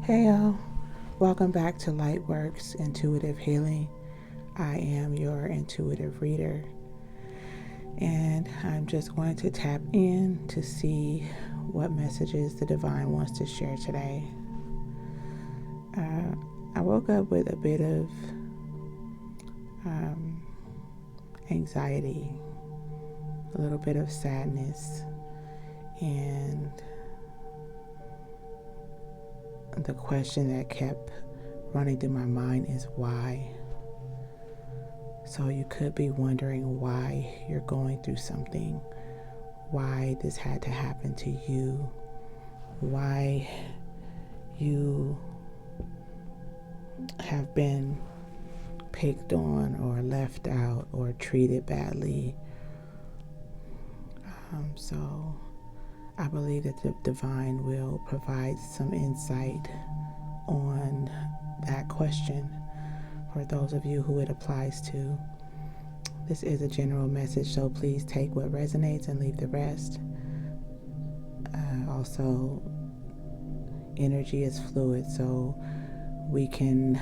Hey y'all, welcome back to Lightworks Intuitive Healing. I am your intuitive reader, and I'm just going to tap in to see what messages the divine wants to share today. I woke up with a bit of anxiety, a little bit of sadness, and the question that kept running through my mind is why. So you could be wondering why you're going through something, why this had to happen to you, why you have been picked on or left out or treated badly. So I believe that the divine will provide some insight on that question for those of you who it applies to. This is a general message, so please take what resonates and leave the rest. Also, energy is fluid, so we can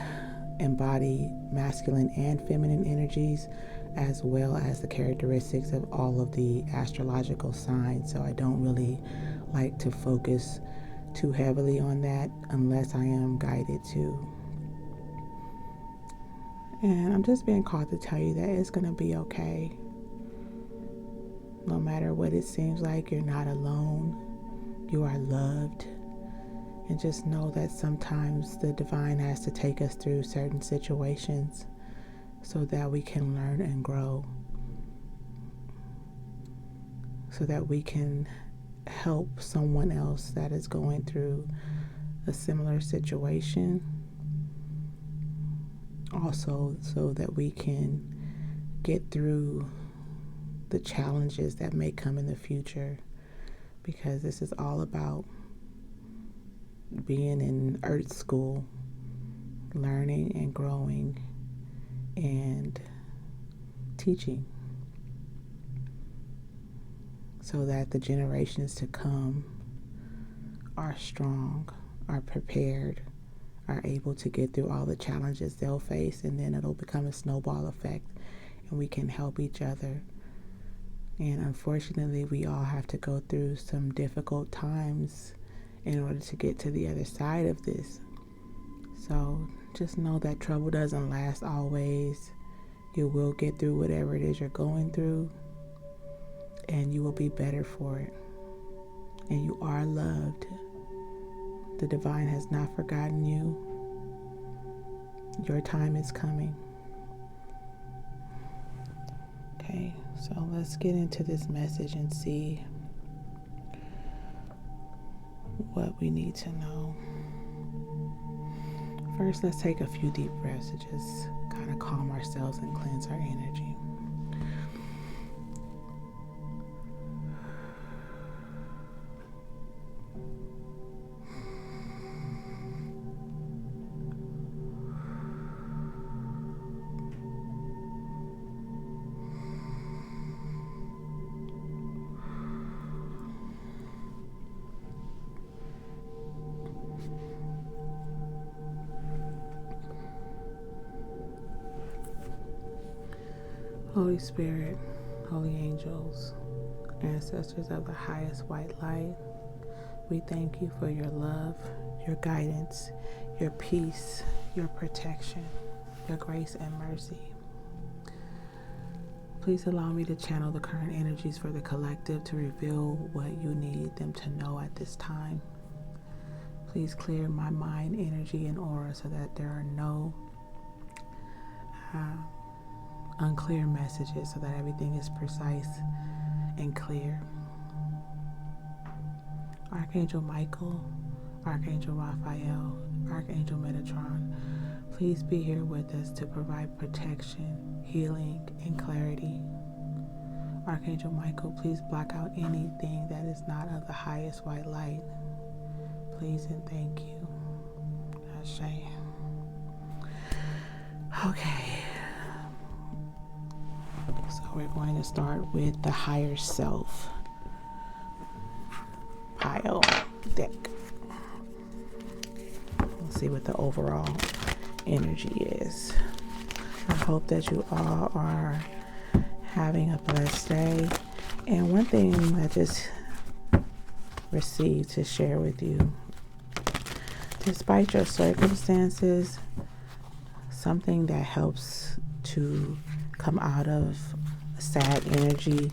embody masculine and feminine energies as well as the characteristics of all of the astrological signs. So I don't really like to focus too heavily on that unless I am guided to. And I'm just being called to tell you that it's going to be okay. No matter what it seems like, you're not alone. You are loved. And just know that sometimes the divine has to take us through certain situations so that we can learn and grow, so that we can help someone else that is going through a similar situation. Also, so that we can get through the challenges that may come in the future, because this is all about being in earth school, learning and growing and teaching, so that the generations to come are strong, are prepared, are able to get through all the challenges they'll face, and then it'll become a snowball effect and we can help each other. And unfortunately, we all have to go through some difficult times in order to get to the other side of this. So just know that trouble doesn't last always. You will get through whatever it is you're going through, and you will be better for it. And you are loved. The divine has not forgotten you. Your time is coming. Okay, so let's get into this message and see what we need to know. First, let's take a few deep breaths to just kind of calm ourselves and cleanse our energy. Holy Spirit, holy angels, ancestors of the highest white light, we thank you for your love, your guidance, your peace, your protection, your grace and mercy. Please allow me to channel the current energies for the collective to reveal what you need them to know at this time. Please clear my mind, energy, and aura so that there are no unclear messages, so that everything is precise and clear. Archangel Michael, Archangel Raphael, Archangel Metatron, please be here with us to provide protection, healing, and clarity. Archangel Michael, please block out anything that is not of the highest white light. Please and thank you. Ashe. Okay. So we're going to start with the higher self pile deck. see what the overall energy is. I hope that you all are having a blessed day. And one thing I just received to share with you, despite your circumstances, something that helps to come out of sad energy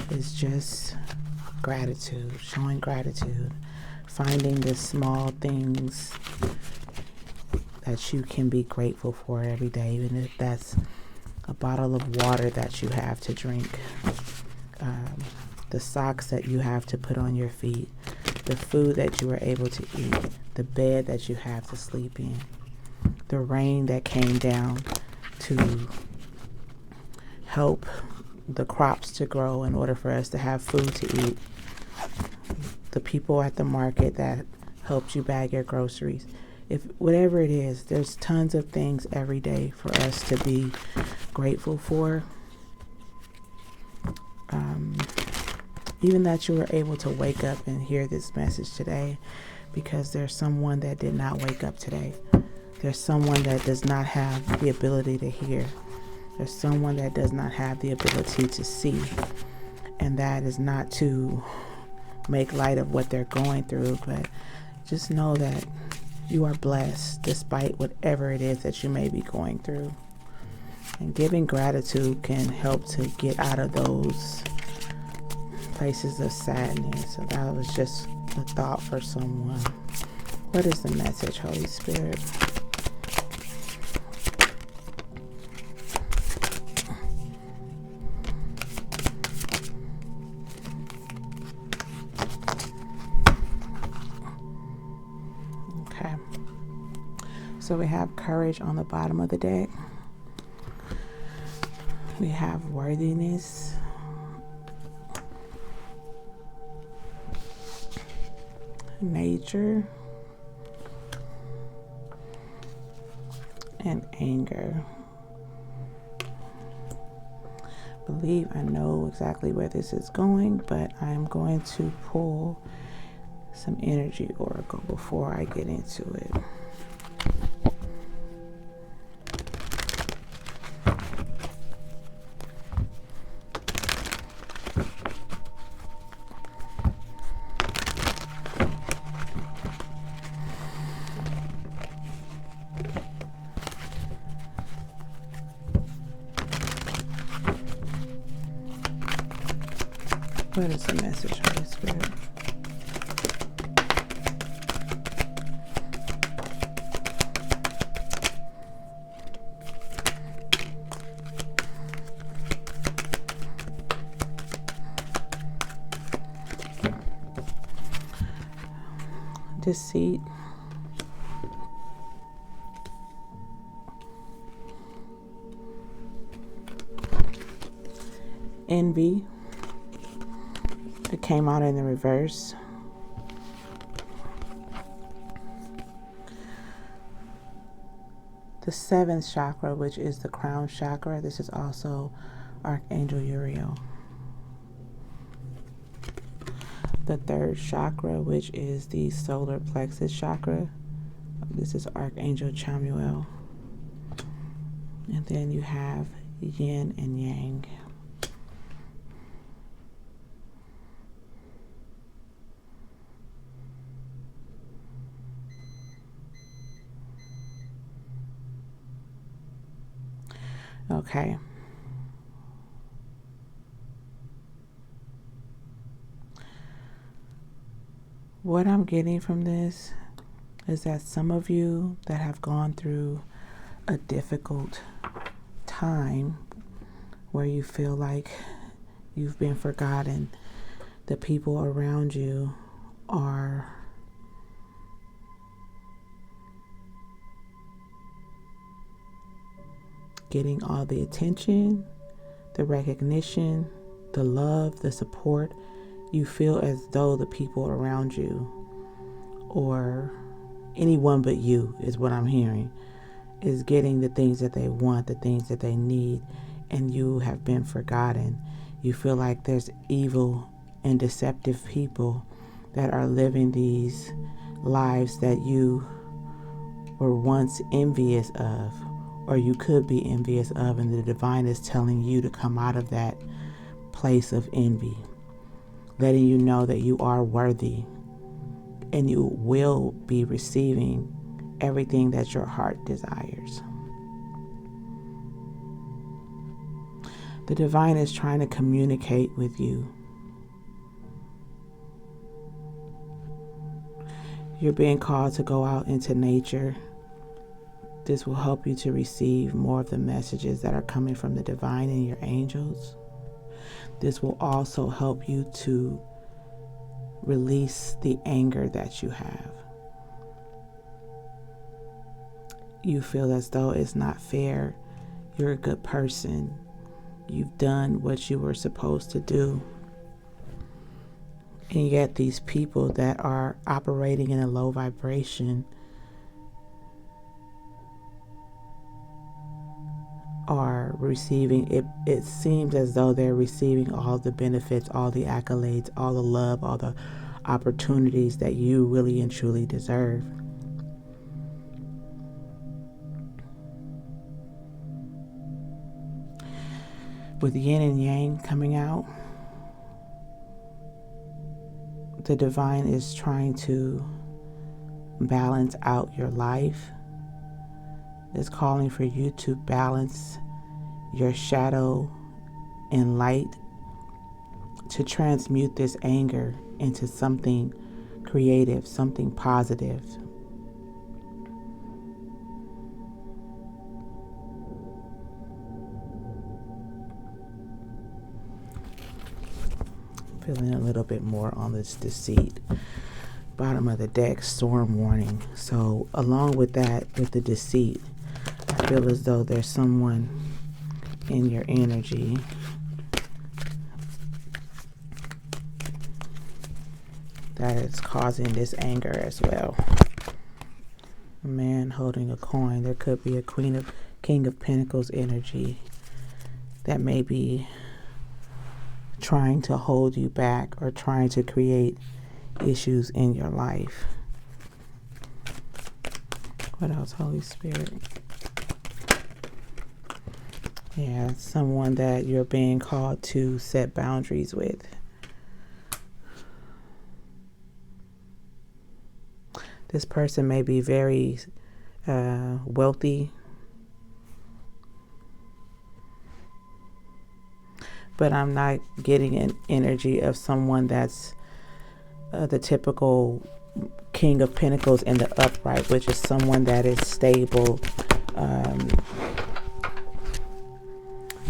is just gratitude, showing gratitude, finding the small things that you can be grateful for every day, even if that's a bottle of water that you have to drink, the socks that you have to put on your feet, the food that you were able to eat, the bed that you have to sleep in, the rain that came down to help the crops to grow in order for us to have food to eat, the people at the market that helped you bag your groceries. If whatever it is, there's tons of things every day for us to be grateful for. Even that you were able to wake up and hear this message today, because there's someone that did not wake up today. There's someone that does not have the ability to hear. There's someone that does not have the ability to see. And that is not to make light of what they're going through, but just know that you are blessed despite whatever it is that you may be going through. And giving gratitude can help to get out of those places of sadness. So that was just a thought for someone. What is the message, Holy Spirit? Okay. So we have courage on the bottom of the deck. We have worthiness. Nature. And anger. I believe I know exactly where this is going, but I'm going to pull some energy oracle before I get into it. What is the message, Holy Spirit? Deceit. Envy. It came out in the reverse. The seventh chakra, which is the crown chakra. This is also Archangel Uriel. The third chakra, which is the solar plexus chakra. This is Archangel Chamuel. And then you have yin and yang. Okay. What I'm getting from this is that some of you that have gone through a difficult time where you feel like you've been forgotten, the people around you are getting all the attention, the recognition, the love, the support. You feel as though the people around you, or anyone but you, is what I'm hearing, is getting the things that they want, the things that they need, and you have been forgotten. You feel like there's evil and deceptive people that are living these lives that you were once envious of, or you could be envious of, and the divine is telling you to come out of that place of envy, letting you know that you are worthy and you will be receiving everything that your heart desires. The divine is trying to communicate with you. You're being called to go out into nature. This will help you to receive more of the messages that are coming from the divine and your angels. This will also help you to release the anger that you have. You feel as though it's not fair. You're a good person. You've done what you were supposed to do. And yet these people that are operating in a low vibration are receiving it. It seems as though they're receiving all the benefits, all the accolades, all the love, all the opportunities that you really and truly deserve. With yin and yang coming out, the divine is trying to balance out your life. It's calling for you to balance your shadow and light, to transmute this anger into something creative, something positive. Feeling a little bit more on this deceit. Bottom of the deck, storm warning. So along with that, with the deceit, I feel as though there's someone in your energy that is causing this anger as well. A man holding a coin. There could be a King of Pentacles energy that may be trying to hold you back or trying to create issues in your life. What else, Holy Spirit? Yeah, someone that you're being called to set boundaries with. This person may be very wealthy, but I'm not getting an energy of someone that's the typical King of Pentacles in the upright, which is someone that is stable,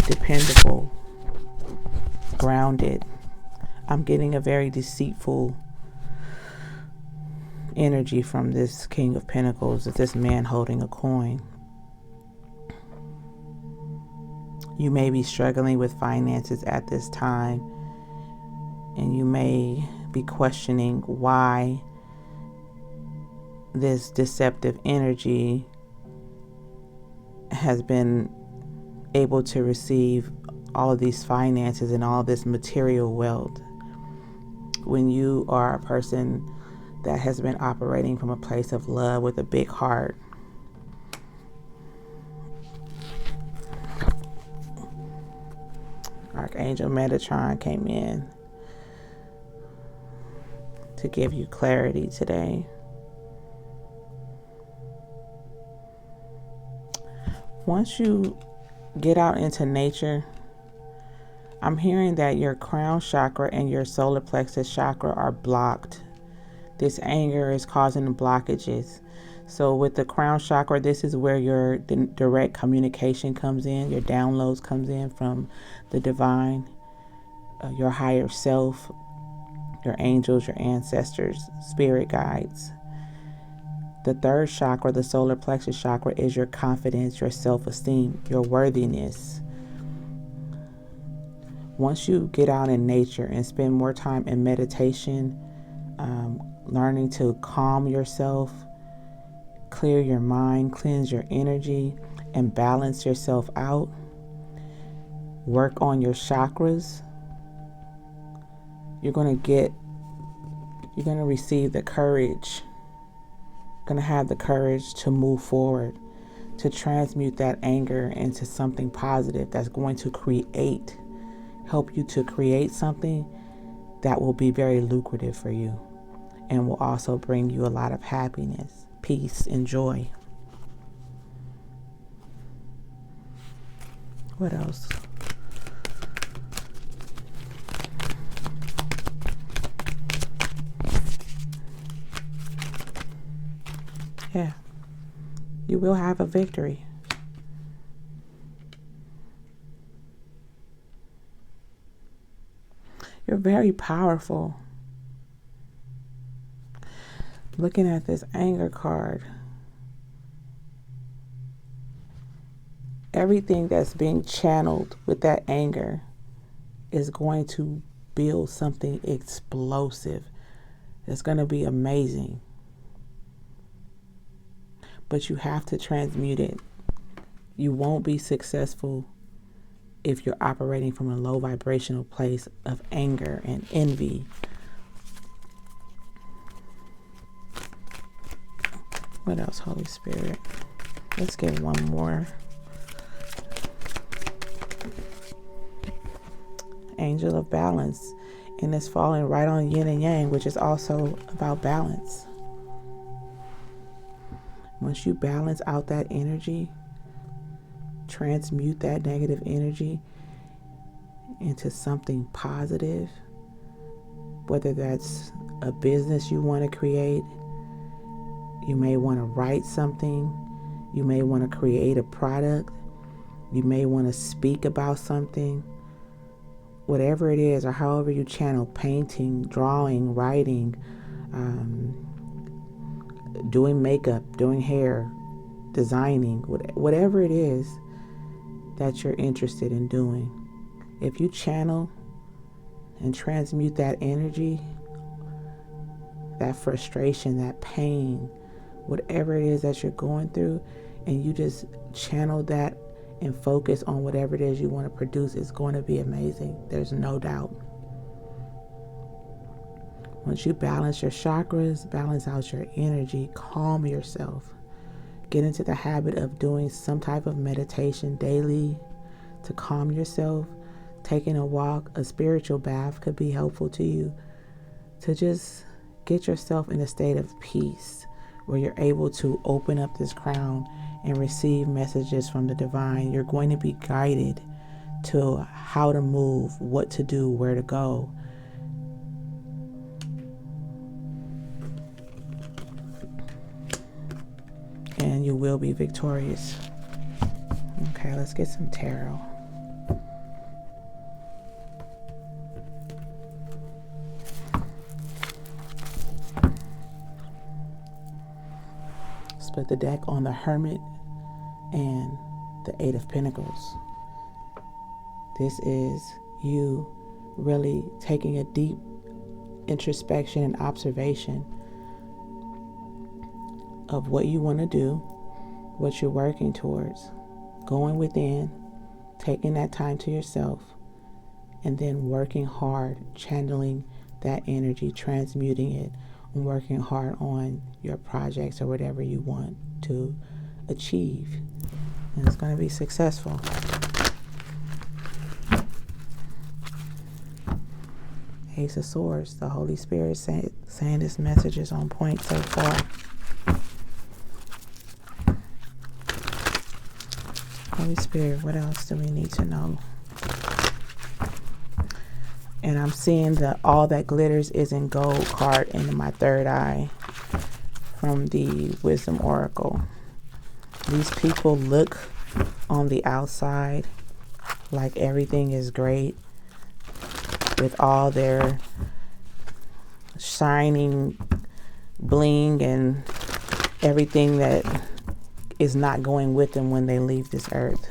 dependable, grounded. I'm getting a very deceitful energy from this King of Pentacles, this man holding a coin. You may be struggling with finances at this time, and you may be questioning why this deceptive energy has been able to receive all of these finances and all this material wealth. When you are a person that has been operating from a place of love with a big heart, Archangel Metatron came in to give you clarity today. Once you get out into nature, I'm hearing that your crown chakra and your solar plexus chakra are blocked. This anger is causing blockages. So with the crown chakra, this is where your direct communication comes in, your downloads comes in from the divine, your higher self, your angels, your ancestors, spirit guides. The third chakra, the solar plexus chakra, is your confidence, your self-esteem, your worthiness. Once you get out in nature and spend more time in meditation, learning to calm yourself, clear your mind, cleanse your energy, and balance yourself out, work on your chakras, you're going to receive the courage going to have the courage to move forward, to transmute that anger into something positive that's going to help you to create something that will be very lucrative for you and will also bring you a lot of happiness, peace, and joy. What else? Yeah, you will have a victory. You're very powerful. Looking at this anger card, everything that's being channeled with that anger is going to build something explosive. It's going to be amazing. But you have to transmute it. You won't be successful if you're operating from a low vibrational place of anger and envy. What else, Holy Spirit? Let's get one more. Angel of balance. And it's falling right on yin and yang, which is also about balance. Once you balance out that energy, transmute that negative energy into something positive, whether that's a business you want to create, you may want to write something, you may want to create a product, you may want to speak about something, whatever it is, or however you channel, painting, drawing, writing, doing makeup, doing hair, designing, whatever it is that you're interested in doing. If you channel and transmute that energy, that frustration, that pain, whatever it is that you're going through, and you just channel that and focus on whatever it is you want to produce, it's going to be amazing. There's no doubt. Once you balance your chakras, balance out your energy, calm yourself, get into the habit of doing some type of meditation daily to calm yourself. Taking a walk, a spiritual bath could be helpful to you to just get yourself in a state of peace where you're able to open up this crown and receive messages from the divine. You're going to be guided to how to move, what to do, where to go. And you will be victorious. Okay, let's get some tarot. Split the deck on the Hermit and the Eight of Pentacles. This is you really taking a deep introspection and observation of what you want to do, what you're working towards, going within, taking that time to yourself, and then working hard, channeling that energy, transmuting it, and working hard on your projects or whatever you want to achieve. And it's going to be successful. Ace of Swords, the Holy Spirit saying this message is on point so far. Holy Spirit, what else do we need to know? And I'm seeing the all that glitters isn't gold card in my third eye from the Wisdom Oracle. These people look on the outside like everything is great with all their shining bling and everything that is not going with them when they leave this earth.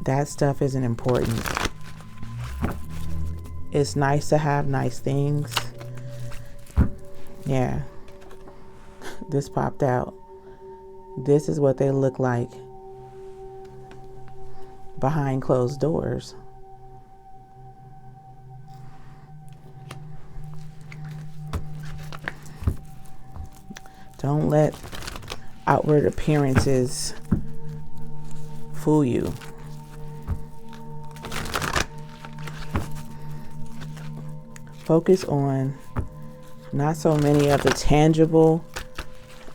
That stuff isn't important. It's nice to have nice things. Yeah. This popped out. This is what they look like behind closed doors. Don't let outward appearances fool you. Focus on not so many of the tangible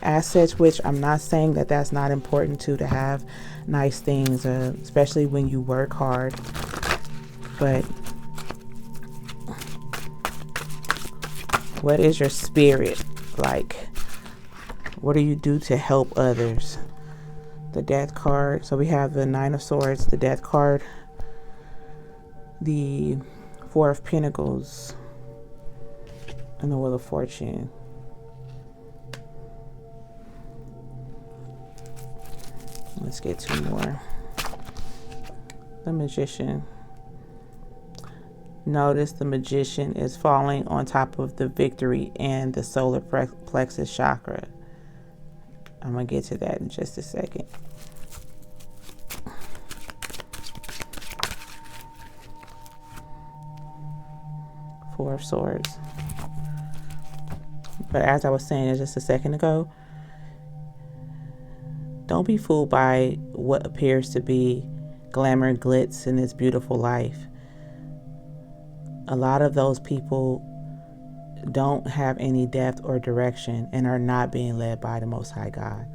assets, which I'm not saying that that's not important to have nice things, especially when you work hard. But what is your spirit like? What do you do to help others? The Death card. So we have the Nine of Swords, the Death card, the Four of Pentacles, and the Wheel of Fortune. Let's get two more. The Magician. Notice the Magician is falling on top of the Victory and the solar plexus chakra. I'm going to get to that in just a second. Four of Swords. But as I was saying just a second ago, don't be fooled by what appears to be glamour and glitz in this beautiful life. A lot of those people don't have any depth or direction and are not being led by the Most High God.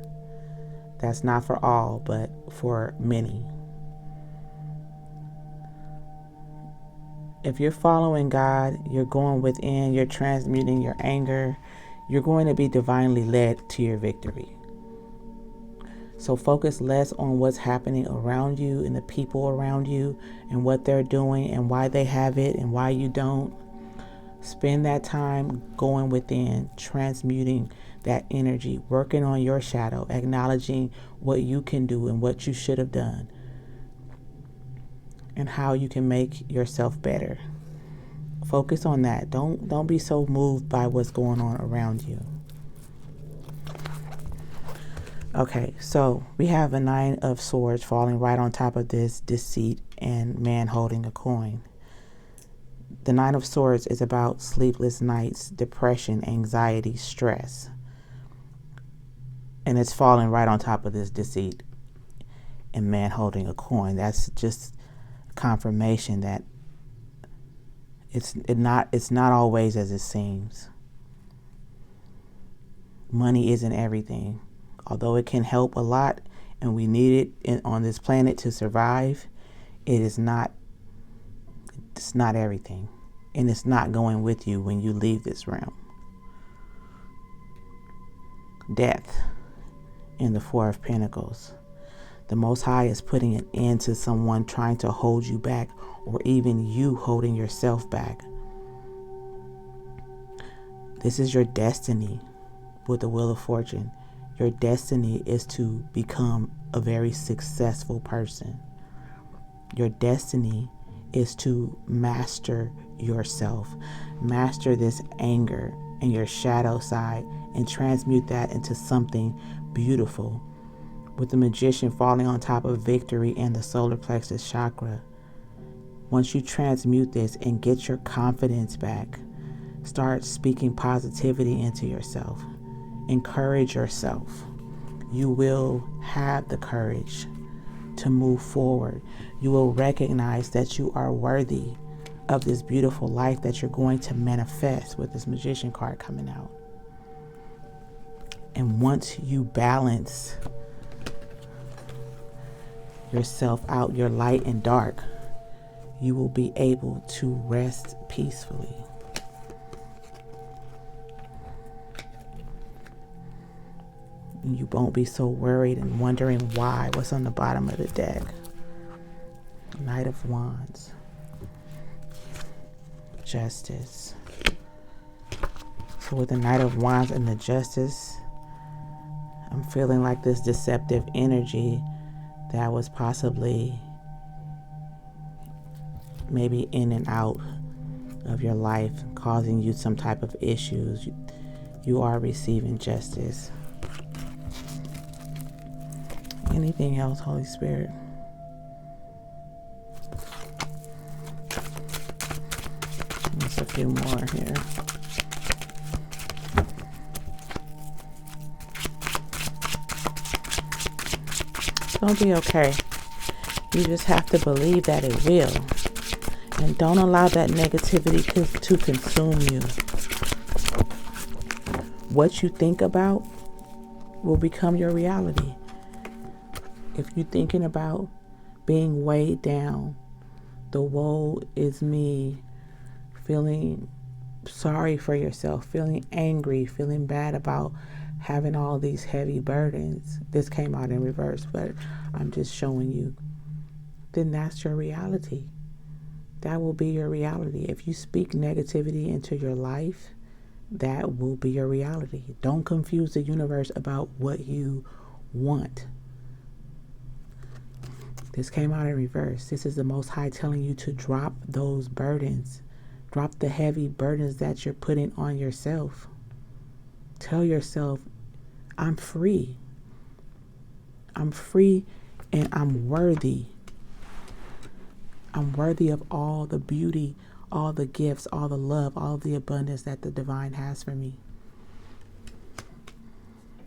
That's not for all, but for many. If you're following God, you're going within, you're transmuting your anger, you're going to be divinely led to your victory. So focus less on what's happening around you and the people around you and what they're doing and why they have it and why you don't. Spend that time going within, transmuting that energy, working on your shadow, acknowledging what you can do and what you should have done and how you can make yourself better. Focus on that. Don't be so moved by what's going on around you. Okay, so we have a Nine of Swords falling right on top of this deceit and man holding a coin. The Nine of Swords is about sleepless nights, depression, anxiety, stress. And it's falling right on top of this deceit and man holding a coin. That's just confirmation that it's not always as it seems. Money isn't everything. Although it can help a lot and we need it on this planet to survive, it's not everything. And it's not going with you when you leave this realm. Death in the Four of Pentacles. The Most High is putting an end to someone trying to hold you back, or even you holding yourself back. This is your destiny with the Wheel of Fortune. Your destiny is to become a very successful person. Your destiny is to master yourself. Master this anger and your shadow side and transmute that into something beautiful. With the Magician falling on top of Victory and the solar plexus chakra. Once you transmute this and get your confidence back, start speaking positivity into yourself. Encourage yourself. You will have the courage to move forward. You will recognize that you are worthy of this beautiful life that you're going to manifest with this Magician card coming out. And once you balance yourself out, your light and dark, you will be able to rest peacefully. And you won't be so worried and wondering what's on the bottom of the deck. Knight of Wands. Justice. So with the Knight of Wands and the Justice, I'm feeling like this deceptive energy that was possibly maybe in and out of your life, causing you some type of issues. You are receiving justice. Anything else, Holy Spirit? There's a few more here. gonna be okay. You just have to believe that it will. And don't allow that negativity to consume you. What you think about will become your reality. If you're thinking about being weighed down, the woe is me, feeling sorry for yourself, feeling angry, feeling bad about having all these heavy burdens. This came out in reverse, but I'm just showing you. Then that's your reality. That will be your reality. If you speak negativity into your life, that will be your reality. Don't confuse the universe about what you want. This came out in reverse. This is the Most High telling you to drop those burdens. Drop the heavy burdens that you're putting on yourself. Tell yourself, I'm free. I'm free and I'm worthy. I'm worthy of all the beauty, all the gifts, all the love, all the abundance that the divine has for me.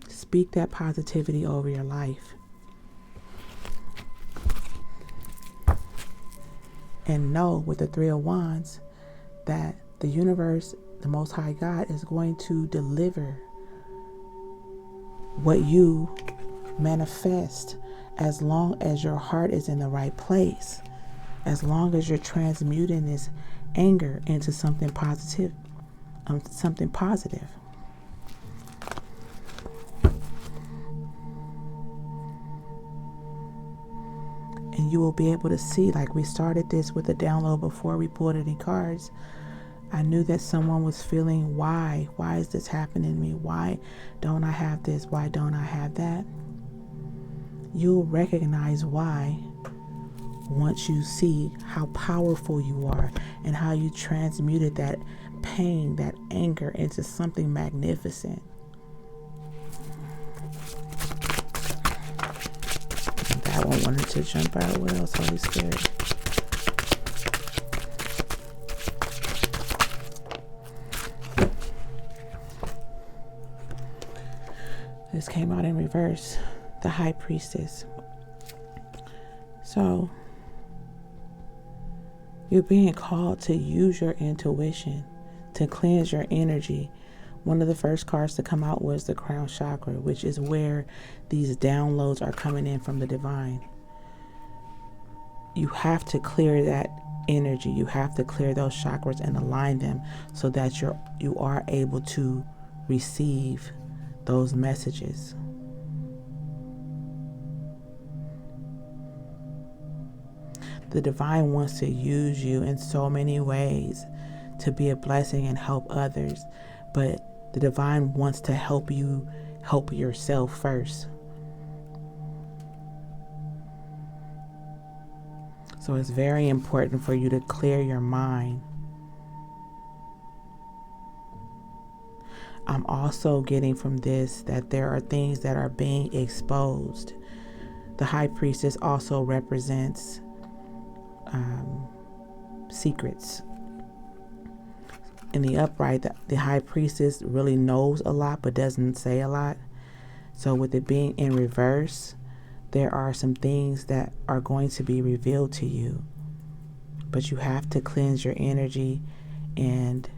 Speak that positivity over your life. And know with the Three of Wands that the universe, the Most High God, is going to deliver what you manifest as long as your heart is in the right place, as long as you're transmuting this anger into something positive, something positive. And you will be able to see, like we started this with a download before we pulled any cards. I knew that someone was feeling, why is this happening to me? Why don't I have this? Why don't I have that? You'll recognize why once you see how powerful you are and how you transmuted that pain, that anger into something magnificent. That one wanted to jump out. What else, Holy Spirit? This came out in reverse. The High Priestess. So, you're being called to use your intuition, to cleanse your energy. One of the first cards to come out was the crown chakra, which is where these downloads are coming in from the divine. You have to clear that energy. You have to clear those chakras and align them so that you are able to receive those messages. The divine wants to use you in so many ways to be a blessing and help others, but the divine wants to help you help yourself first. So it's very important for you to clear your mind. I'm also getting from this that there are things that are being exposed. The High Priestess also represents secrets. In the upright, the High Priestess really knows a lot but doesn't say a lot. So with it being in reverse, there are some things that are going to be revealed to you. But you have to cleanse your energy and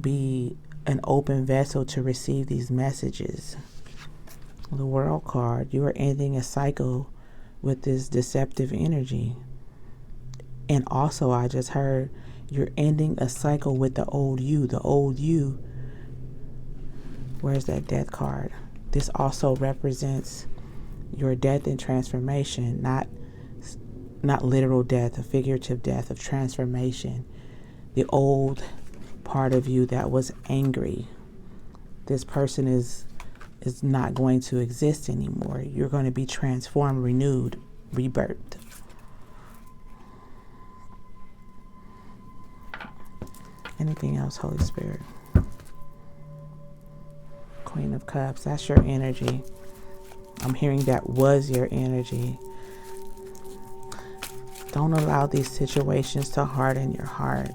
be an open vessel to receive these messages. The World card, you are ending a cycle with this deceptive energy. And also, I just heard you're ending a cycle with the old you. The old you, where's that death card? This also represents your death and transformation, not literal death, a figurative death of transformation. The old part of you that was angry, this person is not going to exist anymore. You're going to be transformed, renewed, rebirthed. Anything else, Holy Spirit? Queen of Cups, that's your energy. I'm hearing that was your energy. Don't allow these situations to harden your heart.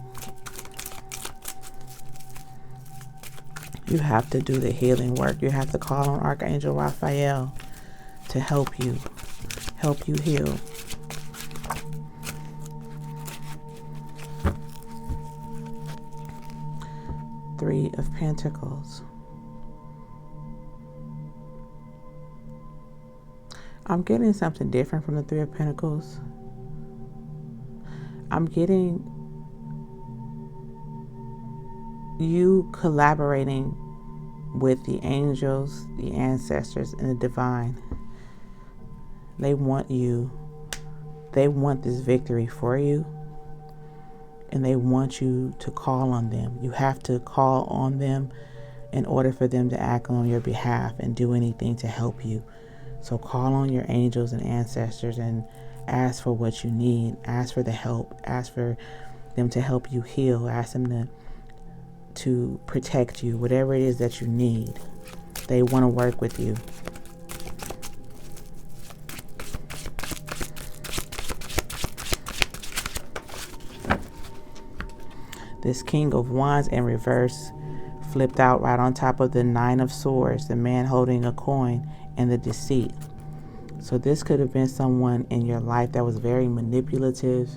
You have to do the healing work. You have to call on Archangel Raphael to help you heal. Three of Pentacles. I'm getting something different from the Three of Pentacles. I'm getting you collaborating with the angels, the ancestors, and the divine. They want this victory for you, and they want you to call on them. You have to call on them in order for them to act on your behalf and do anything to help you. So call on your angels and ancestors and ask for what you need. Ask for the help. Ask for them to help you heal. Ask them to protect you. Whatever it is that you need, they want to work with you. This King of Wands in reverse flipped out right on top of the Nine of Swords, the man holding a coin, and the deceit. So this could have been someone in your life that was very manipulative,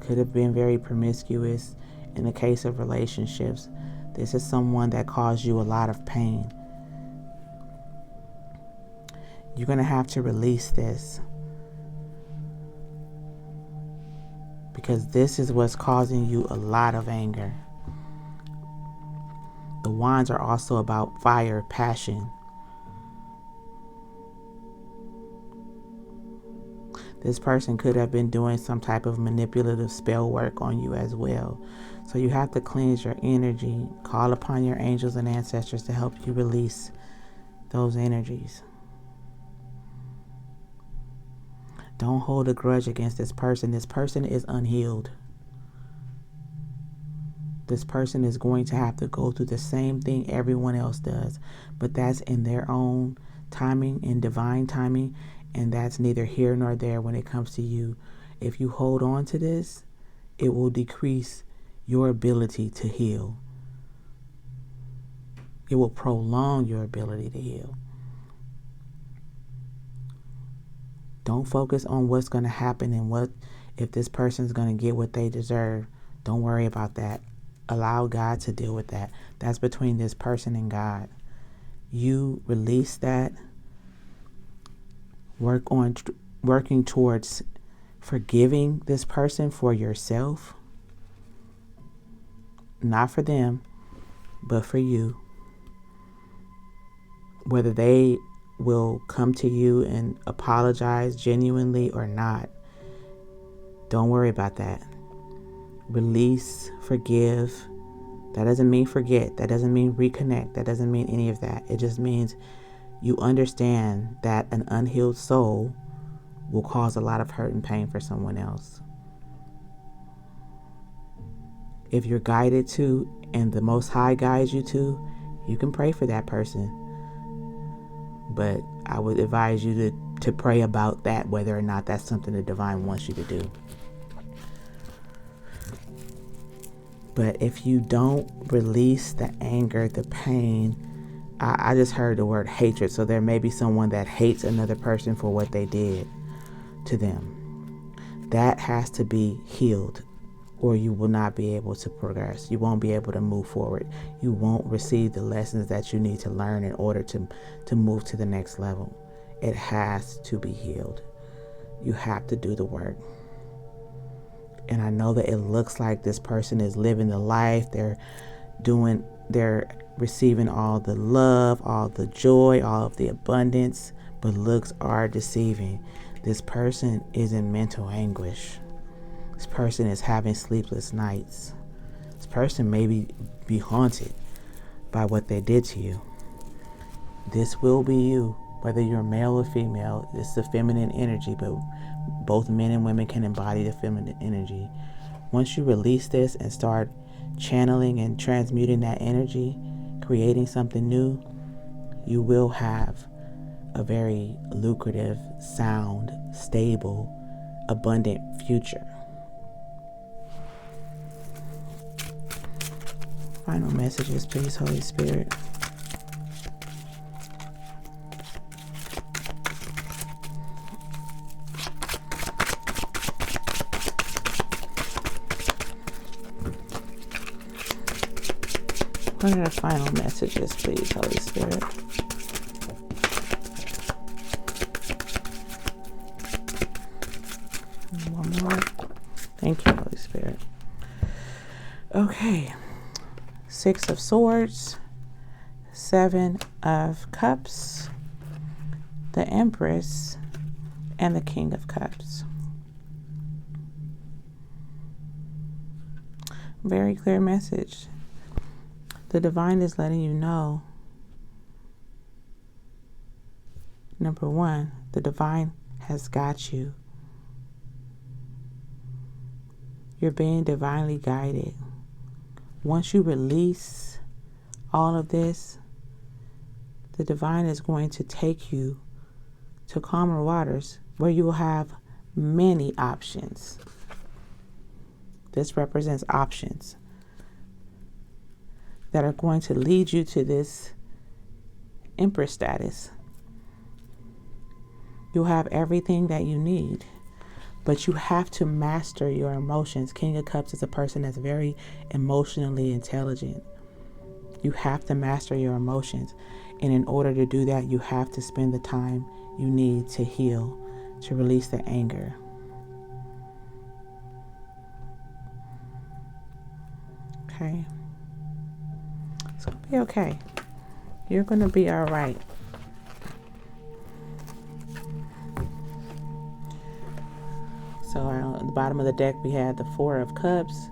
could have been very promiscuous. In the case of relationships, this is someone that caused you a lot of pain. You're going to have to release this, because this is what's causing you a lot of anger. The wands are also about fire, passion. This person could have been doing some type of manipulative spell work on you as well. So you have to cleanse your energy, call upon your angels and ancestors to help you release those energies. Don't hold a grudge against this person. This person is unhealed. This person is going to have to go through the same thing everyone else does, but that's in their own timing, in divine timing, and that's neither here nor there when it comes to you. If you hold on to this, it will decrease your ability to heal. It will prolong your ability to heal. Don't focus on what's going to happen and what if this person's going to get what they deserve. Don't worry about that. Allow God to deal with that. That's between this person and God. You release that. Working towards forgiving this person for yourself. Not for them, but for you. Whether they will come to you and apologize genuinely or not, don't worry about that. Release, forgive. That doesn't mean forget. That doesn't mean reconnect. That doesn't mean any of that. It just means you understand that an unhealed soul will cause a lot of hurt and pain for someone else. If you're guided to, and the Most High guides you to, you can pray for that person. But I would advise you to pray about that, whether or not that's something the divine wants you to do. But if you don't release the anger, the pain, I just heard the word hatred. So there may be someone that hates another person for what they did to them. That has to be healed, or you will not be able to progress. You won't be able to move forward. You won't receive the lessons that you need to learn in order to move to the next level. It has to be healed. You have to do the work. And I know that it looks like this person is living the life. They're receiving all the love, all the joy, all of the abundance, but looks are deceiving. This person is in mental anguish. This person is having sleepless nights. This person may be haunted by what they did to you. This will be you, whether you're male or female. It's the feminine energy, but both men and women can embody the feminine energy. Once you release this and start channeling and transmuting that energy, creating something new, you will have a very lucrative, sound, stable, abundant future. Final messages, please, Holy Spirit. What are the final messages, please, Holy Spirit? One more. Thank you, Holy Spirit. Okay. 6 of Swords, 7 of Cups, the Empress, and the King of Cups. Very clear message. The divine is letting you know, number one, the divine has got you. You're being divinely guided. Once you release all of this, the divine is going to take you to calmer waters where you will have many options. This represents options that are going to lead you to this Empress status. You'll have everything that you need, but you have to master your emotions. King of Cups is a person that's very emotionally intelligent. You have to master your emotions. And in order to do that, you have to spend the time you need to heal, to release the anger. Okay? It's going to be okay. You're going to be all right. So at the bottom of the deck, we had the 4 of Cups,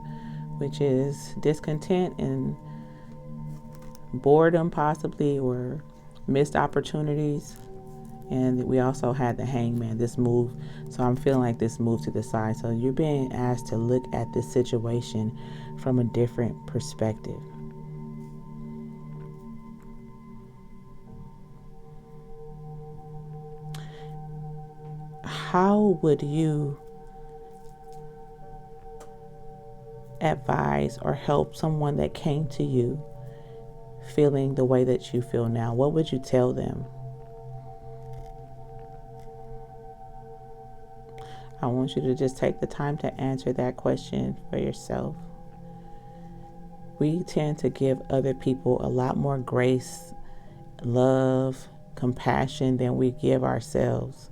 which is discontent and boredom possibly, or missed opportunities. And we also had the Hangman, this move. So I'm feeling like this move to the side. So you're being asked to look at this situation from a different perspective. How would you advise or help someone that came to you feeling the way that you feel now? What would you tell them? I want you to just take the time to answer that question for yourself. We tend to give other people a lot more grace, love, compassion than we give ourselves.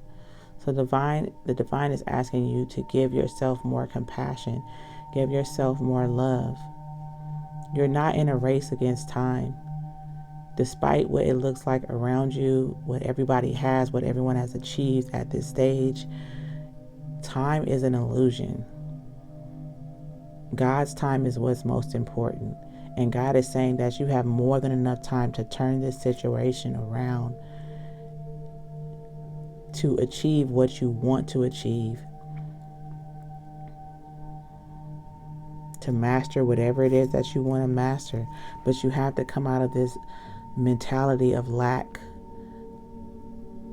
So the divine is asking you to give yourself more compassion, give yourself more love. You're not in a race against time. Despite what it looks like around you, what everybody has, what everyone has achieved at this stage, time is an illusion. God's time is what's most important. And God is saying that you have more than enough time to turn this situation around, to achieve what you want to achieve, to master whatever it is that you want to master. But you have to come out of this mentality of lack,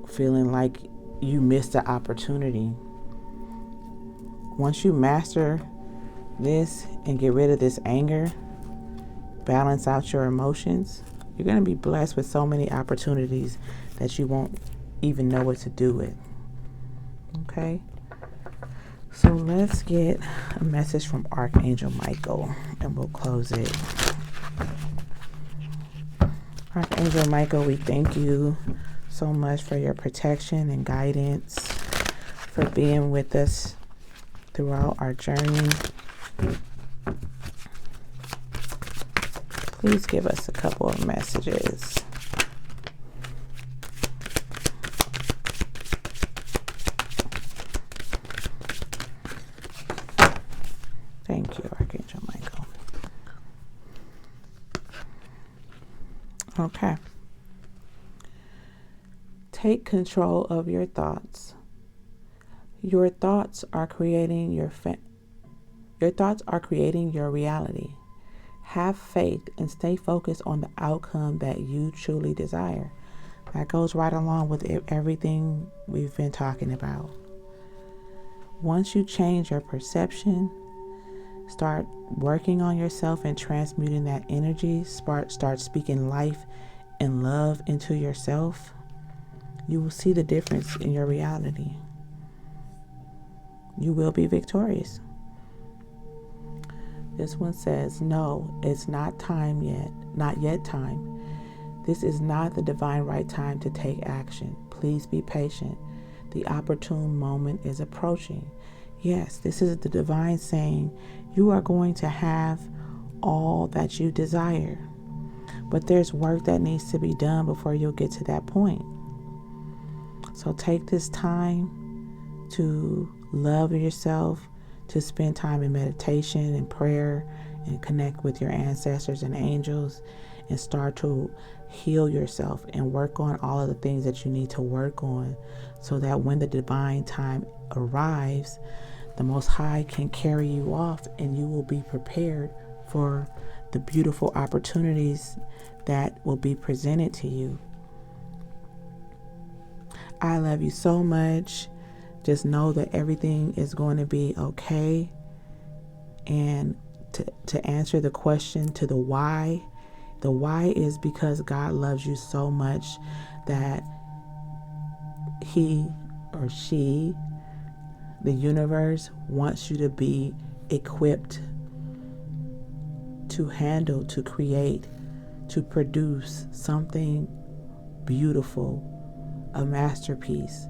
feeling like you missed the opportunity. Once you master this and get rid of this anger, balance out your emotions, you're going to be blessed with so many opportunities that you won't even know what to do with. Okay? So let's get a message from Archangel Michael and we'll close it. Archangel Michael, we thank you so much for your protection and guidance, for being with us throughout our journey. Please give us a couple of messages. Thank you, Archangel Michael. Okay. Take control of your thoughts. Your thoughts are creating your thoughts are creating your reality. Have faith and stay focused on the outcome that you truly desire. That goes right along with everything we've been talking about. Once you change your perception, start working on yourself and transmuting that energy, start speaking life and love into yourself, you will see the difference in your reality. You will be victorious. This one says, no, it's not time yet. Not yet time. This is not the divine right time to take action. Please be patient. The opportune moment is approaching. Yes, this is the divine saying you are going to have all that you desire. But there's work that needs to be done before you'll get to that point. So take this time to love yourself, to spend time in meditation and prayer and connect with your ancestors and angels, and start to heal yourself and work on all of the things that you need to work on, so that when the divine time arrives, the Most High can carry you off and you will be prepared for the beautiful opportunities that will be presented to you. I love you so much. Just know that everything is going to be okay. And to answer the question to the why is because God loves you so much that he or she, the universe, wants you to be equipped to handle, to create, to produce something beautiful, a masterpiece.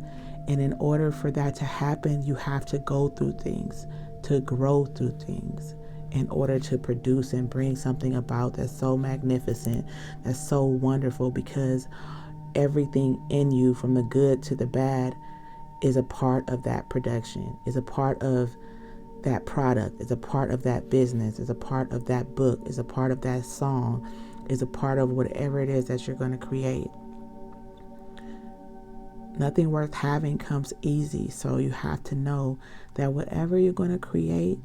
And in order for that to happen, you have to go through things, to grow through things, in order to produce and bring something about that's so magnificent, that's so wonderful, because everything in you, from the good to the bad, is a part of that production, is a part of that product, is a part of that business, is a part of that book, is a part of that song, is a part of whatever it is that you're going to create. Nothing worth having comes easy, so you have to know that whatever you're going to create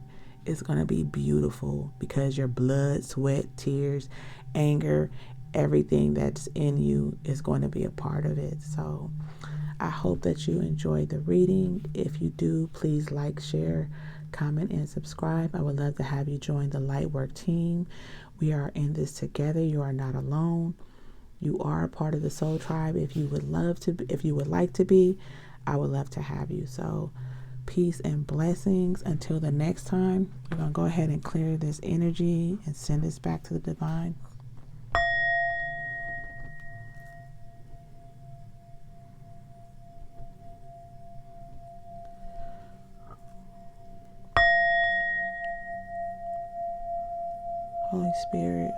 is going to be beautiful, because your blood, sweat, tears, anger, everything that's in you is going to be a part of it. So I hope that you enjoyed the reading. If you do, please like, share, comment, and subscribe. I would love to have you join the Lightwork team. We are in this together. You are not alone. You are a part of the Soul Tribe. If you would like to be, I would love to have you. So peace and blessings. Until the next time, we're going to go ahead and clear this energy and send this back to the divine. Holy Spirit,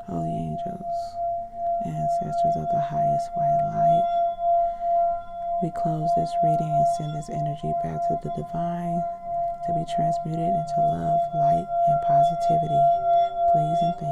holy angels, ancestors of the highest white light, we close this reading and send this energy back to the divine to be transmuted into love, light, and positivity. Please and thank you.